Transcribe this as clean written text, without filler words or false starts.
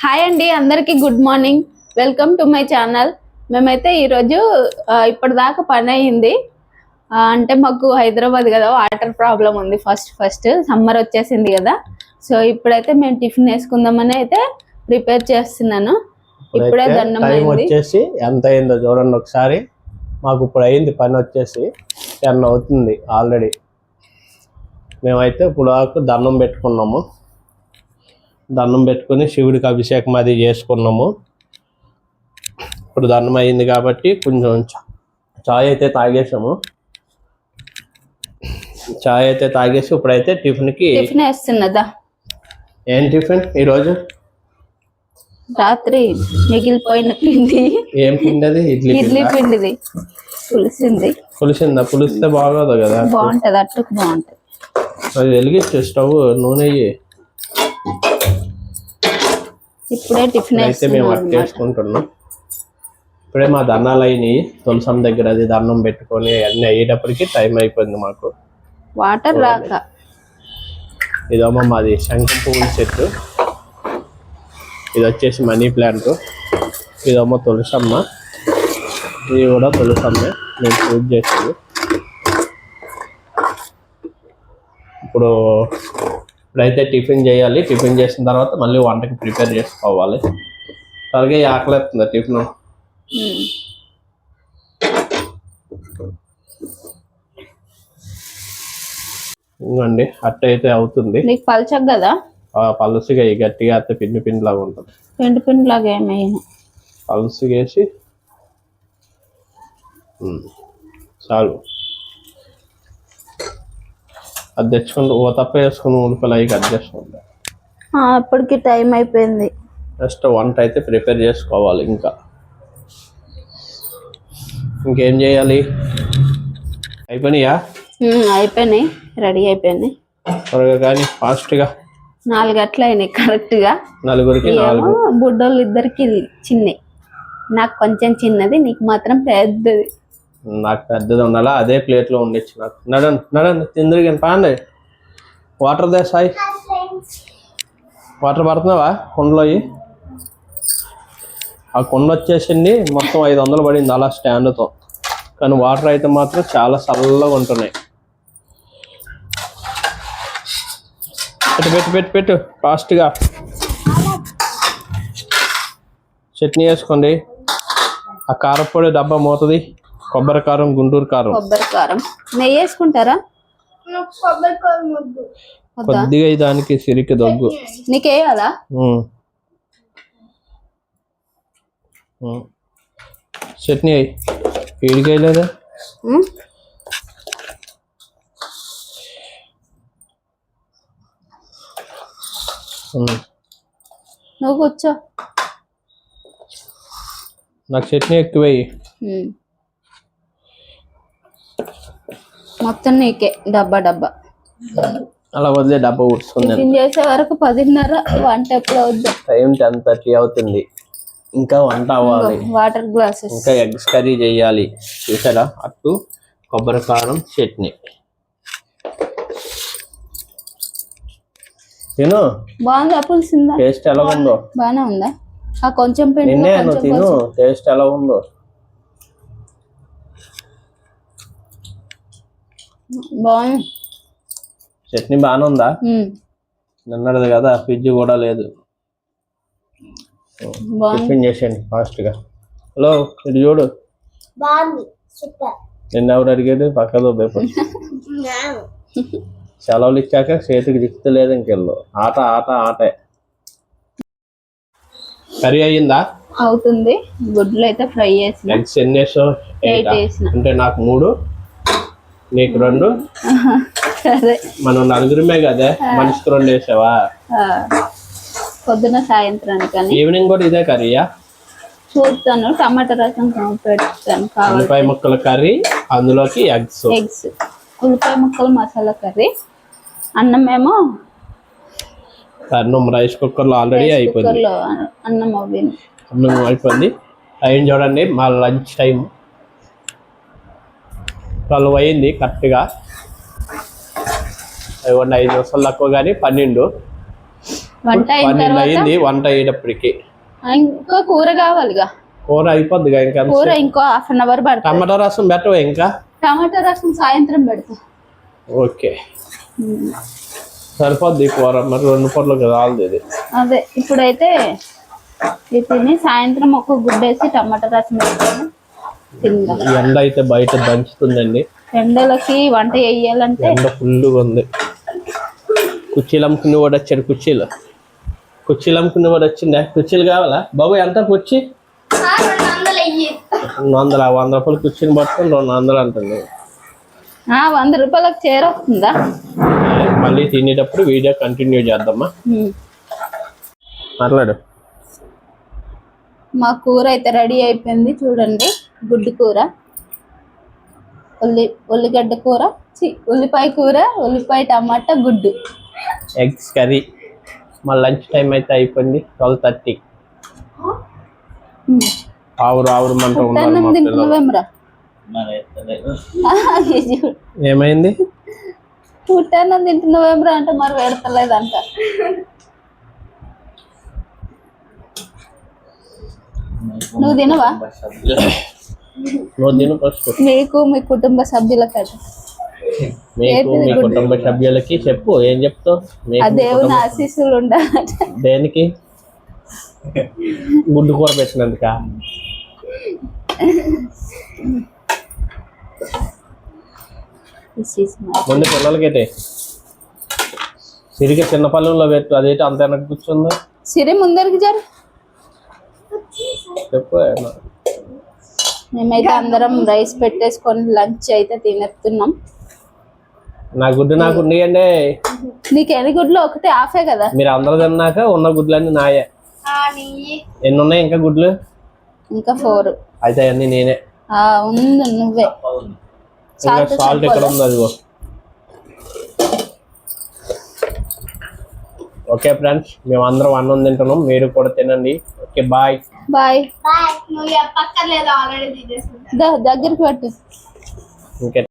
Hi అండి, అందరికీ good morning. Welcome to my channel. మేమైతే ఈరోజు ఇప్పటిదాకా పని అయింది. అంటే మాకు హైదరాబాద్ కదా, వాటర్ ప్రాబ్లం ఉంది. ఫస్ట్ సమ్మర్ వచ్చేసింది కదా, సో ఇప్పుడైతే మేము టిఫిన్ వేసుకుందామని అయితే ప్రిపేర్ చేస్తున్నాను. ఇప్పుడే దండం వచ్చేసి ఎంత అయిందో చూడండి ఒకసారి. మాకు ఇప్పుడు అయింది పని వచ్చేసి 10 అవుతుంది ఆల్రెడీ. మేమైతే ఇప్పుడు దండం పెట్టుకున్నాము. దండం పెట్టుకుని శివుడికి అభిషేకం అది చేసుకున్నాము. ఇప్పుడు దండం అయింది కాబట్టి కొంచెం చాయ్ అయితే తాగేసాము. చాయ్ అయితే తాగేసి ఇప్పుడైతే టిఫిన్కి టిఫిన్ వేస్తున్నదా. ఏం టిఫిన్ ఈరోజు? రాత్రి మిగిలిపోయిన పిండి. ఏం పిండి అది? ఇడ్లీ పిండిది. పులిసిందా? పులిస్తే బాగోదు కదా. బాగుంటది, అట్టుకు బాగుంటది. అది వెలిగించు స్టవ్, నూనె. ఇప్పుడే టిఫిన్ అయితే మేము అట్టు చేసుకుంటున్నాం. ఇప్పుడే మా దండాలు అయినాయి తులసం దగ్గర. అది దండం పెట్టుకొని అన్ని అయ్యేటప్పటికి టైం అయిపోయింది మాకు. వాటర్ రాక. ఇదమ్మా మాది శంఖం పువ్వుల చెట్టు. ఇది వచ్చేసి మనీ ప్లాంట్. ఇదమ్మా తులసమ్మ. ఇది కూడా తులసమ్మే, నేను పూజ చేసేది. ఇప్పుడైతే టిఫిన్ చేయాలి. టిఫిన్ చేసిన తర్వాత మళ్ళీ వంటకి ప్రిపేర్ చేసుకోవాలి. త్వరగా ఆకలిస్తుంది టిఫిన్. ఇంకండి అట్ట అయితే అవుతుంది. నీకు పలచగా కదా? పలుసుగా గట్టిగా అత్త పిండి లాగా ఉంటుంది. పిండి లాగా ఏమైనా పలుసుగా వేసి చాలు. అది తెచ్చుకుంటూ తప్ప వేసుకుని ఉల్లిపాయలు అవి కట్ చేసుకుంటా. అప్పటికి టైం అయిపోయింది. నెక్స్ట్ వంట అయితే ప్రిపేర్ చేసుకోవాలి. ఇంకేం చేయాలి? అయిపోయినాయా? అయిపోయినాయి, రెడీ అయిపోయినాయి. త్వరగా కానీ ఫాస్ట్గా. 4 గంటలు అయినాయి కరెక్ట్గా. నలుగురికి 4. బుడ్డోళ్ళు ఇద్దరికి చిన్నవి. నాకు కొంచెం చిన్నది, నీకు మాత్రం పెద్దది. నాకు పెద్దది ఉండాలా, అదే ప్లేట్లో ఉండొచ్చు. నాకు నడండి తిందరిగా పాండి. వాటర్ దే సాయి. వాటర్ పడుతున్నావా కుండలో? ఆ కుండ వచ్చేసింది మొత్తం 500 పడింది అలా స్టాండ్తో. కానీ వాటర్ అయితే మాత్రం చాలా చల్లగా ఉంటున్నాయి. పెట్టు ఫాస్ట్గా. చట్నీ వేసుకోండి. ఆ కారపొడి డబ్బా మోతది. కొబ్బరి కారం, గుంటూరు కారం. కొబ్బరి కారం నెయ్యి వేసుకుంటారా? కొద్దిగా దానికి సిరికి దగ్గు. నీకేయాలా? చట్నీ అయ్యి ఏడికేయలేదా? నువ్వు కూర్చో. నాకు చట్నీ ఎక్కువయ్యి. మొత్తం నీకే డబ్బా. అలా వదిలే. డబ్బా ఊడుస్తుంది. టిఫిన్ చేసే వరకు 10:30. వంట ఎప్పుడు అవుద్ది? టైం 10:30 అవుతుంది. ఇంకా వంట అవ్వాలి. Water glasses. ఇంకా ఎగ్స్ కర్రీ చేయాలి. చూసారా? అట్టు కొబ్బరి కారం చట్నీ. తిను. బాగుందా? పులిసిందా? టేస్ట్ ఎలా ఉందో? బాగానే ఉందా? ఆ కొంచెం పిండి తిను. టేస్ట్ ఎలా ఉందో? బాగుంది. చట్నీ బాగానే ఉందా? నిన్నది కదా, ఫ్రిడ్జ్ కూడా లేదు. టిఫిన్ చేసేయండి ఫాస్ట్గా. హలో, ఇది చూడు. నిన్న ఎవరు అడిగాడు? పక్కదో పేపర్. సెలవులు ఇచ్చాక చేతికి దిక్కుతలేదు. ఇంకెళ్ళు ఆటే. కర్రీ అయ్యిందా? అవుతుంది. గుడ్లు అయితే ఫ్రై చేసి. ఎగ్స్ ఎన్ని వేసావు? 8 అంటే నాకు 3, నీకు 2. సరే, మనం 4 కదా, మనిషికి 2 వేసావా? పొద్దున సాయంత్రానికి. ఈవినింగ్ కూడా ఇదే కర్రీయా? చూస్తాను. టమాటా రసం పెడతాను. ఉల్లిపాయ ముక్కల కర్రీ, అందులోకి ఎగ్స్. ఉల్లిపాయ ముక్కలు మసాలా కర్రీ. అన్నం రైస్ కుక్కర్లో ఆల్రెడీ అయిపోయింది. అన్నం అయిపోయింది. టైం చూడండి, మా లంచ్ టైం 12 అయింది కరెక్ట్గా. 5 నిమిషాలు తక్కువ కానీ 12. వంట అయిన 12 తర్వాత అయింది వంట అయ్యేటప్పటికి. ఇంకా కూర కావాలిగా. కూర అయిపోద్దిగా ఇంకా. కూర ఇంకో 1/2 అవర్ పడుతుంది. టమాటా రసం పెట్టవా ఇంకా? టమాటా రసం సాయంత్రం పెడతా. ఓకే సరిపోద్ది కూర. మరి 2 పూటలు కదా ఆల్ది ఇది. అదే ఇప్పుడైతే ఇది తిని సాయంత్రం ఒక గుడ్డేసి టమాటా రసం వేసుకొని తిందాం. ఈ ఎండ అయితే బయట దంచుతుందండి. ఎండలకి వంట వేయాలంటే ఎండ ఫుల్గా ఉంది. కుర్చీలు అమ్ముకుని వాడు వచ్చాడు. కుర్చీలు అమ్ముకుని వాడు వచ్చిండే. కుర్చీలు కావాలా బాబు? ఎంత కుర్చీ? 200. 100 రూపాయలు కుర్చీని పట్టుకొని 200 అంటుంది. 100 రూపాయలకు చీర వస్తుందా? మళ్ళీ తినేటప్పుడు వీడియో కంటిన్యూ చేద్దామా? మాట్లాడు. మా కూర అయితే రెడీ అయిపోయింది చూడండి. గుడ్డు కూర, ఉల్లిగడ్డ కూర, ఉల్లిపాయ కూర, ఉల్లిపాయ టమాటా, గుడ్డు, ఎగ్స్ కర్రీ. మా లంచ్ టైం అయితే అయిపోయింది 12:30. ఆవురు మంట ఉన్నారు మా పిల్లలు. తింటున్నావేమ్రా? ఏమైంది? పుట్టాన్నం తింటున్నావేమ్రా అంటే మరి పెడతలేదంట. నువ్వు తినవా? నువ్వు తిను ఫస్ట్. మీకు మీ కుటుంబ సభ్యులకట. మీకు మీ కుటుంబ సభ్యులకి చెప్పు. ఏం చెప్తావు? ఆ దేవుని ఆశీస్సులు ఉండాలట. దేనికి? గుడ్డు కూర పెట్టినందుక? ముందు పిల్లలకైతే సిరిగా చిన్న పల్లెల్లో పెట్టు. అదేంటి అంత వెనక్కి కూర్చుంది? సిరి ముందరికి జరు. చెప్పు. మేమైతే అందరం రైస్ పెట్టేసుకొని లంచ్ అయితే తినేస్తున్నాం. నా గుడ్డు నాకు ఉన్నాయండి. నీకు ఎన్ని గుడ్లు? ఒకటి హాఫే కదా. మీరు అందరూ తిన్నాక ఉన్న గుడ్లన్నీ నాయే. ఎన్ని ఉన్నాయి ఇంకా గుడ్లు? ఇంకా 4. అయితే అన్ని నేనే. ఉంది నువ్వే. సాల్ట్ ఎక్కడ ఉంది? అదిగో. ఓకే ఫ్రెండ్స్, మేము అందరం అన్నం తింటున్నాం. మీరు కూడా తినండి. Okay bye. బాయ్. దగ్గరికి పెట్టు. ఓకే.